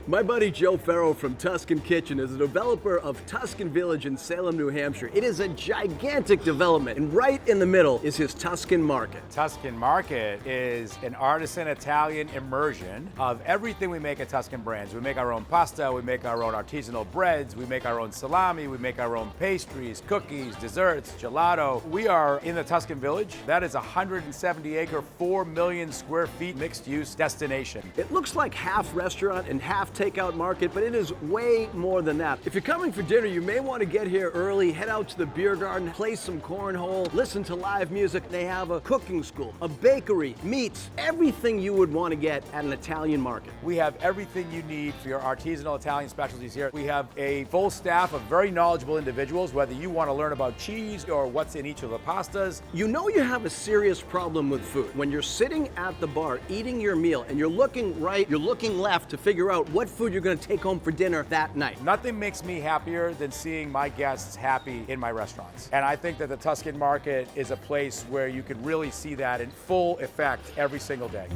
My buddy Joe Farro from Tuscan Kitchen is a developer of Tuscan Village in Salem, New Hampshire. It is a gigantic development, and right in the middle is his Tuscan Market. Tuscan Market is an artisan Italian immersion of everything we make at Tuscan Brands. We make our own pasta, we make our own artisanal breads, we make our own salami, we make our own pastries, cookies, desserts, gelato. We are in the Tuscan Village. That is a 170-acre, 4 million square feet mixed-use destination. It looks like half restaurant and half takeout market, but it is way more than that. If you're coming for dinner, you may want to get here early, head out to the beer garden, play some cornhole, listen to live music. They have a cooking school, a bakery, meats, everything you would want to get at an Italian market. We have everything you need for your artisanal Italian specialties here. We have a full staff of very knowledgeable individuals, whether you want to learn about cheese or what's in each of the pastas. You know you have a serious problem with food when you're sitting at the bar eating your meal and you're looking right, you're looking left to figure out what food you're going to take home for dinner that night. Nothing makes me happier than seeing my guests happy in my restaurants. And I think that the Tuscan Market is a place where you can really see that in full effect every single day.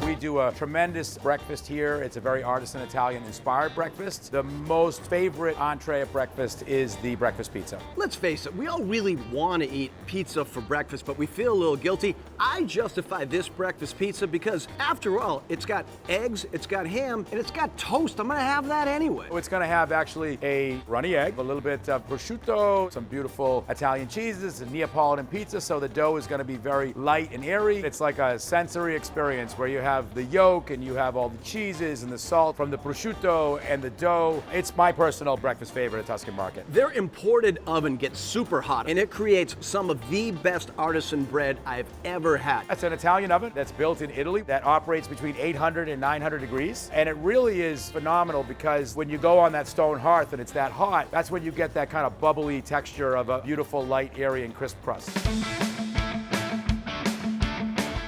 We do a tremendous breakfast here. It's a very artisan Italian inspired breakfast. The most favorite entree at breakfast is the breakfast pizza. Let's face it, we all really want to eat pizza for breakfast, but we feel a little guilty. I justify this breakfast pizza because, after all, it's got eggs, it's got ham, and it's got toast. I'm gonna have that anyway. It's gonna have actually a runny egg, a little bit of prosciutto, some beautiful Italian cheeses, and Neapolitan pizza, so the dough is gonna be very light and airy. It's like a sensory experience where you have the yolk and you have all the cheeses and the salt from the prosciutto and the dough. It's my personal breakfast favorite at Tuscan Market. Their imported oven gets super hot and it creates some of the best artisan bread I've ever had. That's an Italian oven that's built in Italy that operates between 800 and 900 degrees. And it really is phenomenal because when you go on that stone hearth and it's that hot, that's when you get that kind of bubbly texture of a beautiful, light, airy, and crisp crust.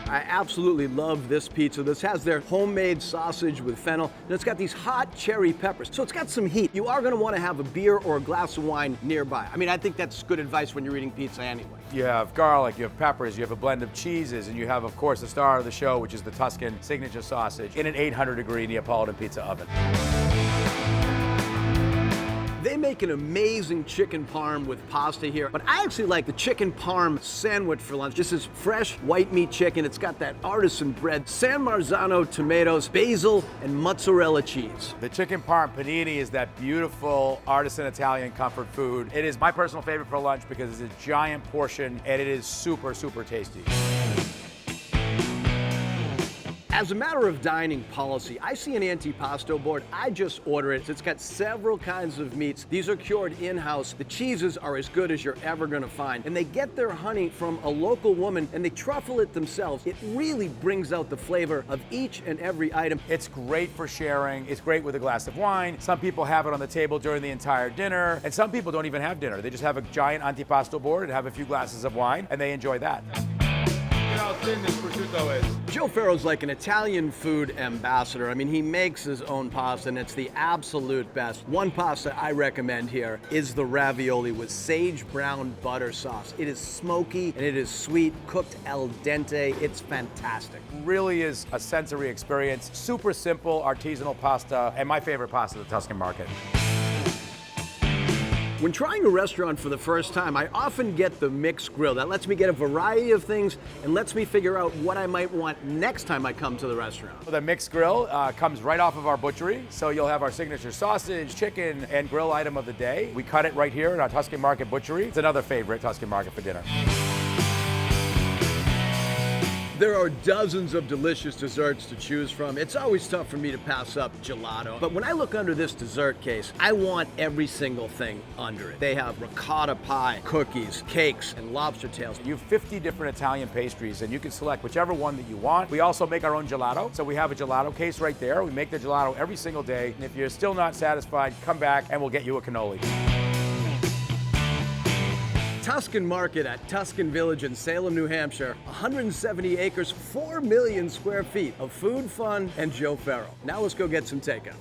I absolutely love this pizza. This has their homemade sausage with fennel, and it's got these hot cherry peppers. So it's got some heat. You are gonna wanna have a beer or a glass of wine nearby. I mean, I think that's good advice when you're eating pizza anyway. You have garlic, you have peppers, you have a blend of cheeses, and you have, of course, the star of the show, which is the Tuscan signature sausage in an 800-degree Neapolitan pizza oven. They make an amazing chicken parm with pasta here, but I actually like the chicken parm sandwich for lunch. This is fresh white meat chicken. It's got that artisan bread, San Marzano tomatoes, basil, and mozzarella cheese. The chicken parm panini is that beautiful artisan Italian comfort food. It is my personal favorite for lunch because it's a giant portion and it is super, super tasty. As a matter of dining policy, I see an antipasto board, I just order it. It's got several kinds of meats. These are cured in-house. The cheeses are as good as you're ever gonna find. And they get their honey from a local woman and they truffle it themselves. It really brings out the flavor of each and every item. It's great for sharing. It's great with a glass of wine. Some people have it on the table during the entire dinner. And some people don't even have dinner. They just have a giant antipasto board and have a few glasses of wine and they enjoy that. Look how thin this prosciutto is. Joe Farro's like an Italian food ambassador. I mean, he makes his own pasta and it's the absolute best. One pasta I recommend here is the ravioli with sage brown butter sauce. It is smoky and it is sweet, cooked al dente. It's fantastic. Really is a sensory experience. Super simple artisanal pasta and my favorite pasta at the Tuscan Market. When trying a restaurant for the first time, I often get the mixed grill. That lets me get a variety of things and lets me figure out what I might want next time I come to the restaurant. The mixed grill comes right off of our butchery. So you'll have our signature sausage, chicken, and grill item of the day. We cut it right here in our Tuscan Market butchery. It's another favorite Tuscan Market for dinner. There are dozens of delicious desserts to choose from. It's always tough for me to pass up gelato. But when I look under this dessert case, I want every single thing under it. They have ricotta pie, cookies, cakes, and lobster tails. You have 50 different Italian pastries, and you can select whichever one that you want. We also make our own gelato. So we have a gelato case right there. We make the gelato every single day. And if you're still not satisfied, come back and we'll get you a cannoli. Tuscan Market at Tuscan Village in Salem, New Hampshire. 170 acres, 4 million square feet of food, fun, and Joe Farro. Now let's go get some takeout.